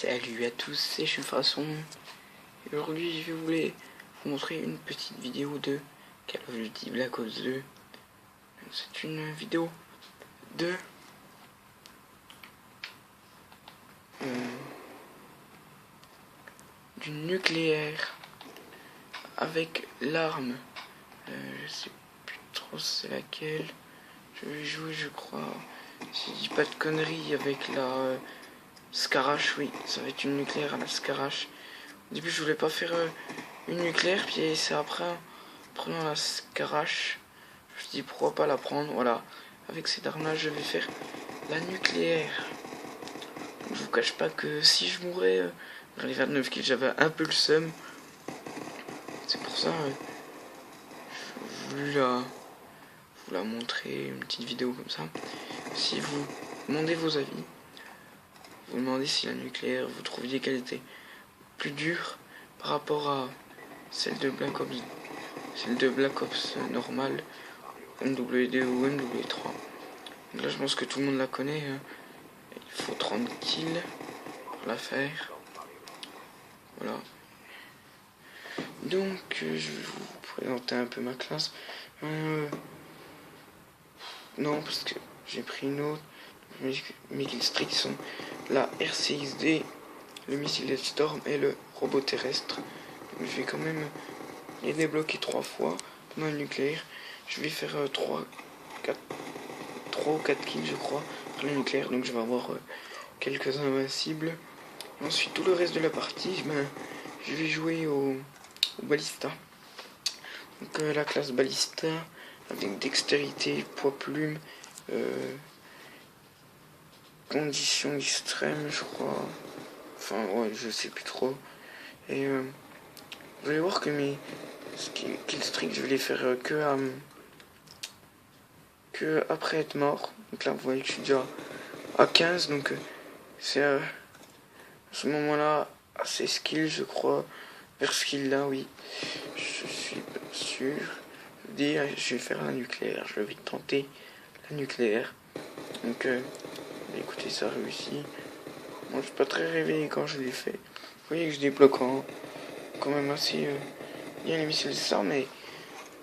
Salut à tous, c'est Façon. Et aujourd'hui, je voulais vous montrer une petite vidéo de Call of Duty Black Ops 2. C'est une vidéo de du nucléaire avec l'arme. Je sais plus trop c'est laquelle. Je vais jouer, je crois. Si je dis pas de conneries, avec la Scarache, oui, ça va être une nucléaire à la Scarache. Au début, je voulais pas faire une nucléaire, puis c'est après, en prenant la Scarache, je me suis dit pourquoi pas la prendre. Voilà, avec cette arme-là, je vais faire la nucléaire. Je vous cache pas que si je mourais vers les 29 kills, j'avais un peu le seum. C'est pour ça je voulais vous la montrer, une petite vidéo comme ça. Si vous demandez vos avis, vous demandez si la nucléaire, vous trouviez qu'elle était plus dure par rapport à celle de Black Ops normale, MW2 ou MW3. Donc là, je pense que tout le monde la connaît. Il faut 30 kills pour la faire. Voilà. Donc, je vais vous présenter un peu ma classe. Non, parce que j'ai pris une autre. Mes killstreaks sont la RCXD, le missile Storm et le robot terrestre. Donc, je vais quand même les débloquer 3 fois pendant le nucléaire. Je vais faire 3 ou 4 kills, je crois, après le nucléaire. Donc, je vais avoir quelques invincibles. Ensuite, tout le reste de la partie, je vais jouer au ballista. Donc, la classe ballista avec dextérité, poids plume, conditions extrêmes, je crois. Enfin, ouais, je sais plus trop. Et vous allez voir que mes killstreaks, je vais les faire que après être mort. Donc là, vous voyez que je suis déjà à 15. Donc, c'est à ce moment-là, à 16 kills, je crois. Vers ce kill là, oui. Je suis pas sûr. Je vais faire la nucléaire. Je vais tenter la nucléaire. Donc, écoutez, ça réussit. Moi, je suis pas très réveillé quand je l'ai fait. Vous voyez que je débloque quand même assez bien les missiles SAR, mais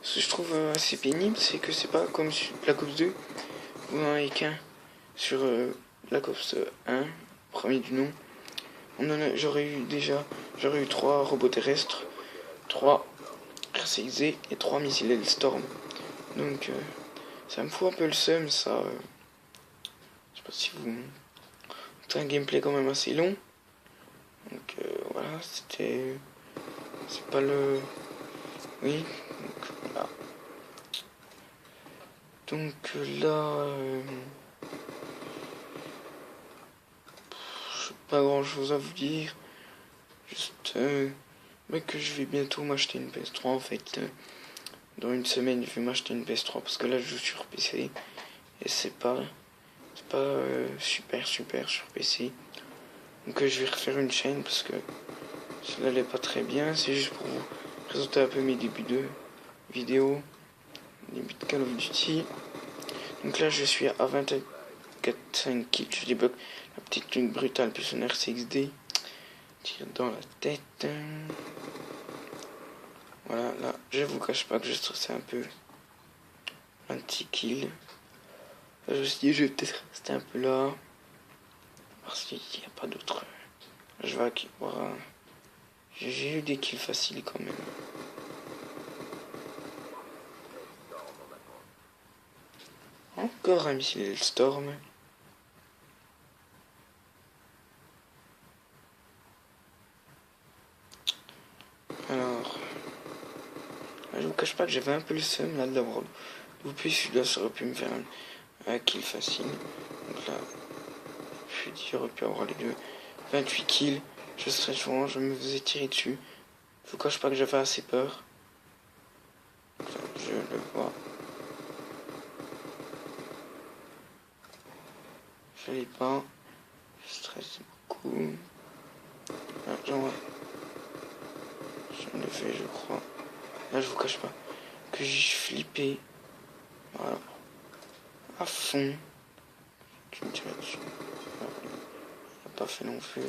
ce que je trouve assez pénible, c'est que c'est pas comme sur Black Ops 2. Vous n'en avez qu'un sur Black Ops 1, premier du nom. J'aurais eu 3 robots terrestres, 3 RCXD et 3 missiles Storm. Donc ça me fout un peu le seum, ça. Je sais pas si vous... C'est un gameplay quand même assez long. Donc voilà, c'est pas le... Oui, donc voilà. Donc là... pas grand chose à vous dire. Juste que je vais bientôt m'acheter une PS3 en fait. Dans une semaine, je vais m'acheter une PS3 parce que là, je joue sur PC. Et c'est pas super sur PC. Donc je vais refaire une chaîne parce que cela n'allait pas très bien. C'est juste pour vous présenter un peu mes débuts de vidéo, début de Call of Duty. Donc là je suis à 24,5 kills. Je débloque la petite lune brutale plus un RCXD. Tire dans la tête. Voilà, là je vous cache pas que je stressais un peu. Un petit kill. Là, je me suis dit je vais peut-être rester un peu là. Parce qu'il n'y a pas d'autre. Je vais voir. J'ai eu des kills faciles quand même. Encore un missile Storm. Alors, là, je vous cache pas que j'avais un peu le seum là de l'avoir loupé. Celui-là, ça aurait pu me faire un kill facile. Donc là, je me suis dit, j'aurais pu avoir les deux. 28 kills. Je serais souvent, je me faisais tirer dessus. Je vous cache pas que j'avais assez peur. Là, je le vois. Je l'ai pas. Je stresse beaucoup. Ah, j'en vois. Je l'ai fait, je crois. Là, je vous cache pas que j'ai flippé. Voilà. À fond. Tu me tires dessus. Il n'y a pas fait non plus.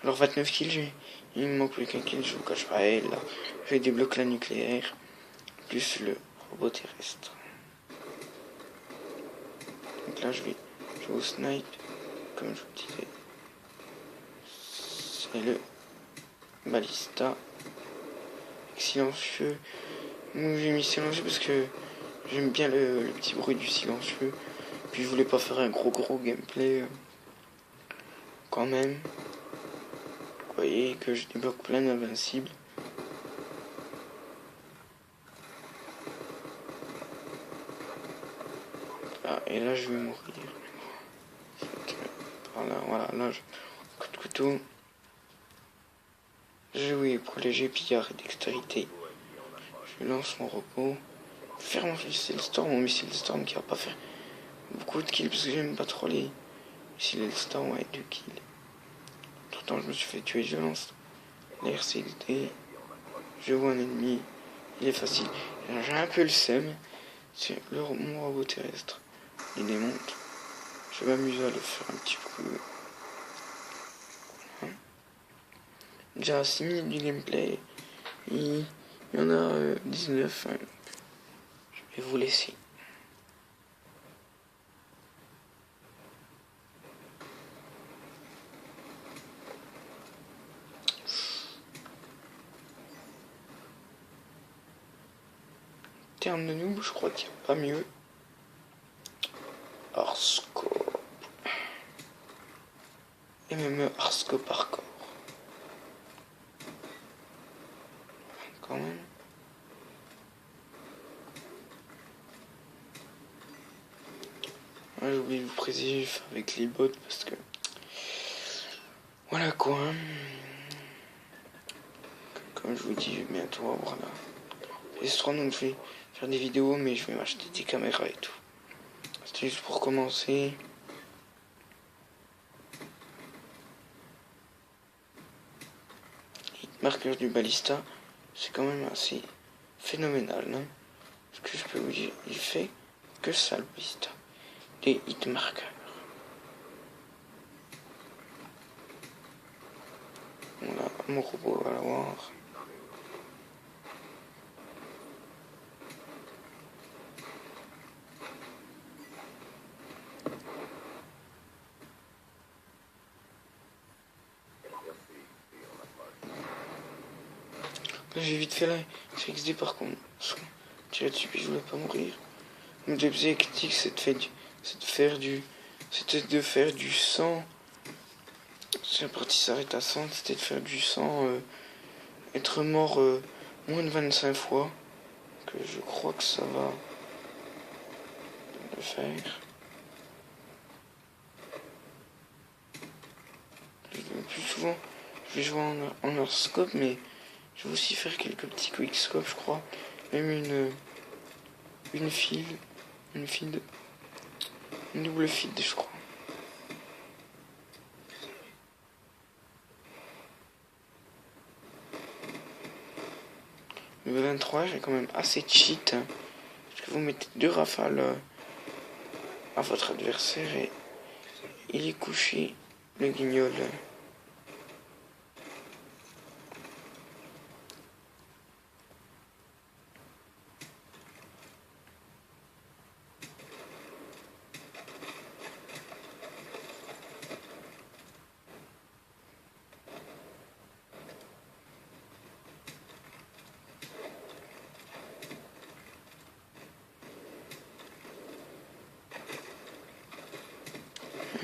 Alors 29 kills, il me manque plus qu'un kill, je vous cache pas. Et là, je débloque la nucléaire, plus le robot terrestre. Donc là, je vais jouer au snipe, comme je vous disais. C'est le balista. Silencieux. J'ai mis silencieux parce que j'aime bien le petit bruit du silencieux. Puis je voulais pas faire un gros gameplay. Quand même. Vous voyez que je débloque plein d'invincibles. Ah, et là je vais mourir. Voilà, là je... coup de couteau. Jouer pour léger pillard et dextérité. Je lance mon repos. Faire mon missile storm qui va pas faire beaucoup de kills parce que j'aime pas trop les missiles storm avec du kill. Tout le temps je me suis fait tuer, je lance la RCXD. Je vois un ennemi, il est facile. J'ai un peu le seum. C'est mon robot terrestre. Il démonte. Je vais m'amuser à le faire un petit peu. Déjà 6 minutes du gameplay. Il y en a 19. Hein. Je vais vous laisser. En termes de noob, je crois qu'il n'y a pas mieux. Harscope. Et même Harscope hardcore. Quand même. Ouais, j'ai oublié de vous préciser avec les bots parce que. Voilà quoi. Hein. Comme je vous dis, je vais bientôt avoir la PS3, donc je vais faire des vidéos, mais je vais m'acheter des caméras et tout. C'était juste pour commencer. Marqueur du balista, c'est quand même assez phénoménal, non? Parce que je peux vous dire, il fait que ça le balista. Les hit marqueurs. Voilà, mon robot va l'avoir. Là j'ai vite fait là, c'est XD par contre. Tirer dessus puis je voulais pas mourir. Mon objectif c'était de faire du 100. Si la partie s'arrête à 100, c'était de faire du 100, être mort moins de 25 fois. Que je crois que ça va le faire. Plus souvent, je vais jouer en hors-scope, mais je vais aussi faire quelques petits quick-scopes, je crois. Même une feed, une double feed, je crois. Le 23, j'ai quand même assez cheat. Hein, parce que vous mettez 2 rafales à votre adversaire et il est couché, le guignol.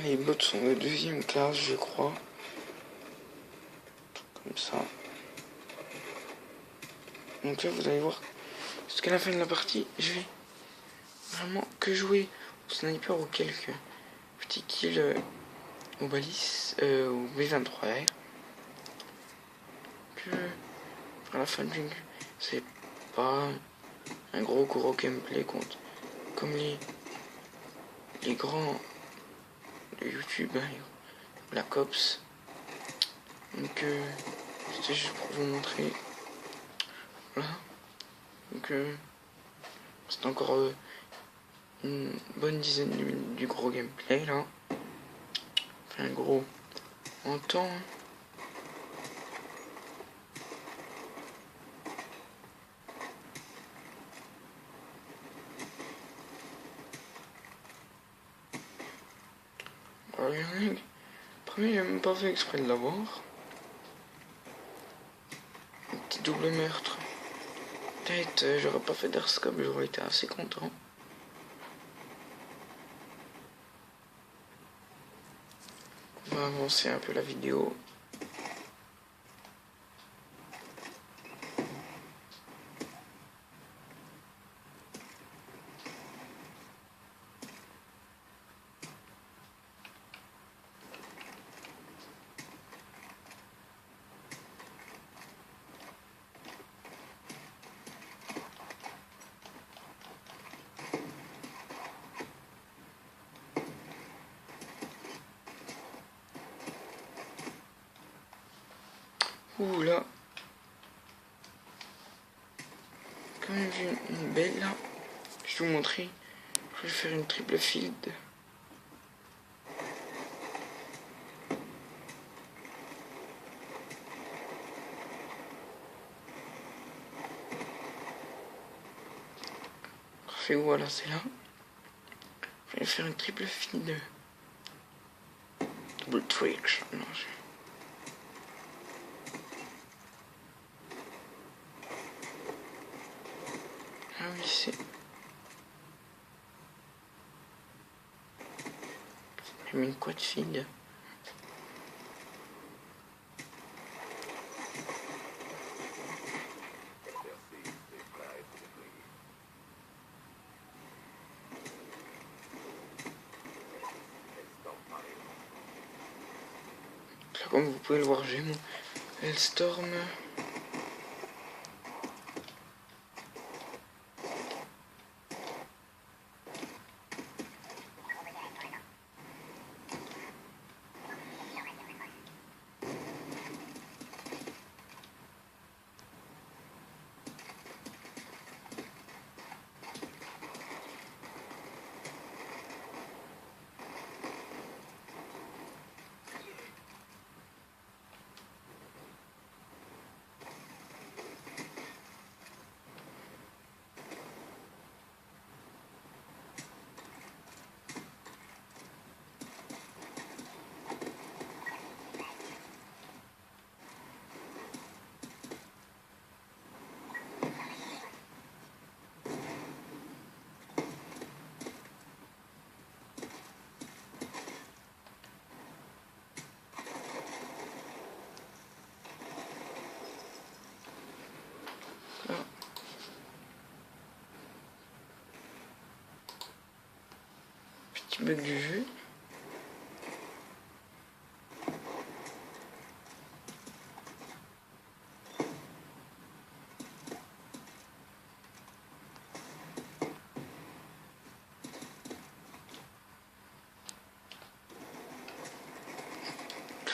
Les bots sont de 2e classe, je crois. Comme ça. Donc là, vous allez voir, jusqu'à la fin de la partie, je vais vraiment que jouer au sniper ou quelques petits kills au balises, au B23R. Que à la fin du c'est pas un gros gameplay contre comme les grands de YouTube, hein, Black Ops. Donc c'était juste pour vous montrer. Voilà. Donc c'est encore une bonne dizaine de minutes du gros gameplay là. Enfin gros. en temps. Alors, il y en a premier, j'ai même pas fait exprès de l'avoir. Un petit double meurtre. Peut-être j'aurais pas fait d'airscope, j'aurais été assez content. On va avancer un peu la vidéo. Ouh là, quand même vu une belle là. Je vais vous montrer. Je vais faire une triple field. Parfait, voilà, c'est là. Je vais faire une triple field. Double trick. Non, ah oui, c'est... J'ai mis une quad field. Là, comme vous pouvez le voir, j'ai mon Hellstorm. Là. Petit bug du jeu.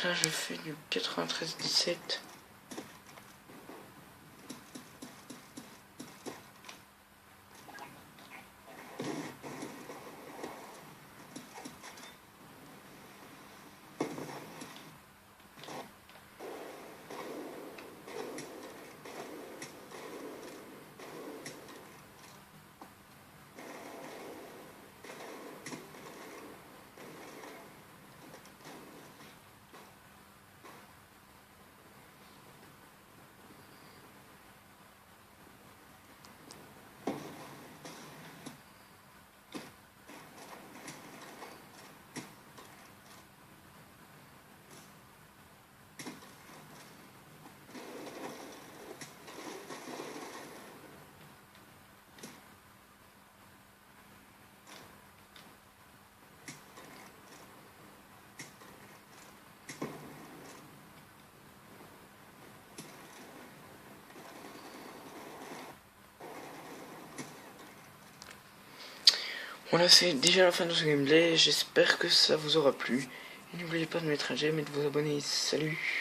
Là, je fais du 93-17. Voilà, c'est déjà la fin de ce gameplay. J'espère que ça vous aura plu. Et n'oubliez pas de mettre un j'aime et de vous abonner. Salut!